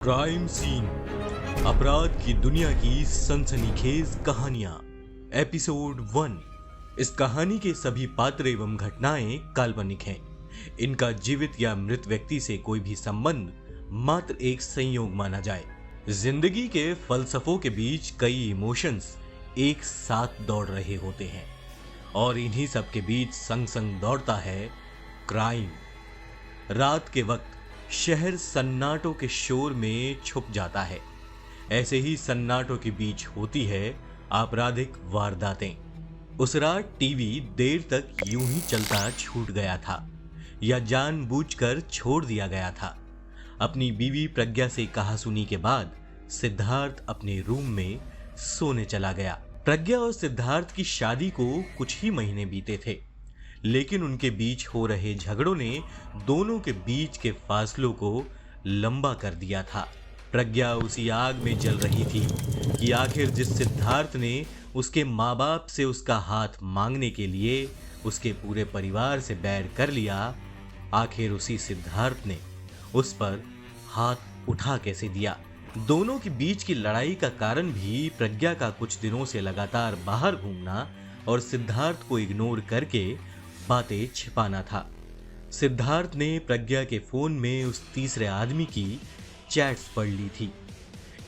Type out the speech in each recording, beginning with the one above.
Crime scene, अपराध की दुनिया की सनसनीखेज कहानियां। एपिसोड 1। इस कहानी के सभी पात्र एवं घटनाएं काल्पनिक हैं। इनका जीवित या मृत व्यक्ति से कोई भी संबंध मात्र एक संयोग माना जाए। जिंदगी के फलसफों के बीच कई इमोशंस एक साथ दौड़ रहे होते हैं और इन्हीं सब के बीच संग संग दौड़ता है क्राइम। रात के वक्त शहर सन्नाटों के शोर में छुप जाता है। ऐसे ही सन्नाटों के बीच होती है आपराधिक वारदातें। उस रात टीवी देर तक यूं ही चलता छूट गया था या जानबूझकर छोड़ दिया गया था। अपनी बीवी प्रज्ञा से कहासुनी के बाद सिद्धार्थ अपने रूम में सोने चला गया। प्रज्ञा और सिद्धार्थ की शादी को कुछ ही महीने बीते थे, लेकिन उनके बीच हो रहे झगड़ों ने दोनों के बीच के फासलों को लंबा कर दिया था। प्रज्ञा उसी आग में जल रही थी कि आखिर जिस सिद्धार्थ ने उसके माँ बाप से उसका हाथ मांगने के लिए उसके पूरे परिवार से बैर कर लिया, आखिर उसी सिद्धार्थ ने उस पर हाथ उठा कैसे दिया। दोनों के बीच की लड़ाई का कारण भी प्रज्ञा का कुछ दिनों से लगातार बाहर घूमना और सिद्धार्थ को इग्नोर करके बातें छिपाना था। सिद्धार्थ ने प्रज्ञा के फोन में उस तीसरे आदमी की चैट्स पढ़ ली थी।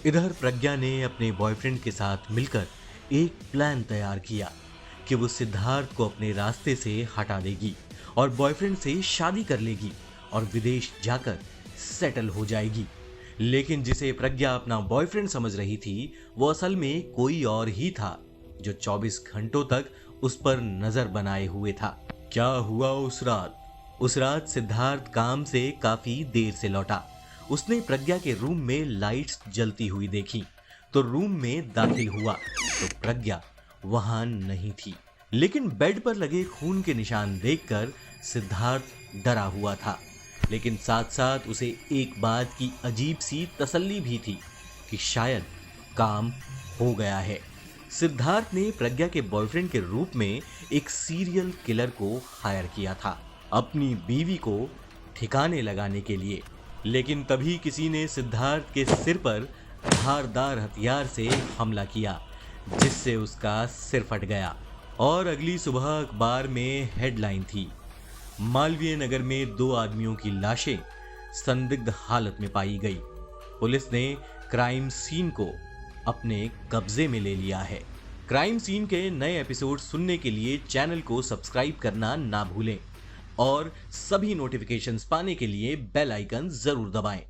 इधर प्रज्ञा ने अपने बॉयफ्रेंड के साथ मिलकर एक प्लान तैयार किया कि वो सिद्धार्थ को अपने रास्ते से हटा देगी और बॉयफ्रेंड से शादी कर लेगी और विदेश जाकर सेटल हो जाएगी। लेकिन जिसे प्रज्ञा अपना बॉयफ्रेंड समझ रही थी, वो असल में कोई और ही था जो 24 घंटों तक उस पर नजर बनाए हुए था। क्या हुआ उस रात? उस रात सिद्धार्थ काम से काफी देर से लौटा। उसने प्रज्ञा के रूम में लाइट्स जलती हुई देखी तो रूम में दाखिल हुआ तो प्रज्ञा वहां नहीं थी। लेकिन बेड पर लगे खून के निशान देखकर सिद्धार्थ डरा हुआ था, लेकिन साथ साथ उसे एक बात की अजीब सी तसल्ली भी थी कि शायद काम हो गया है। सिद्धार्थ ने प्रज्ञा के बॉयफ्रेंड के रूप में एक सीरियल किलर को हायर किया था अपनी बीवी को ठिकाने लगाने के लिए। लेकिन तभी किसी ने सिद्धार्थ के सिर पर धारदार हथियार से हमला किया, जिससे उसका सिर फट गया और अगली सुबह अखबार में हेडलाइन थी, मालवीय नगर में 2 आदमियों की लाशें संदिग्ध हालत में पाई गई। पुलिस ने क्राइम सीन को अपने कब्जे में ले लिया है। क्राइम सीन के नए एपिसोड सुनने के लिए चैनल को सब्सक्राइब करना ना भूलें और सभी नोटिफिकेशंस पाने के लिए बेल आइकन जरूर दबाएं।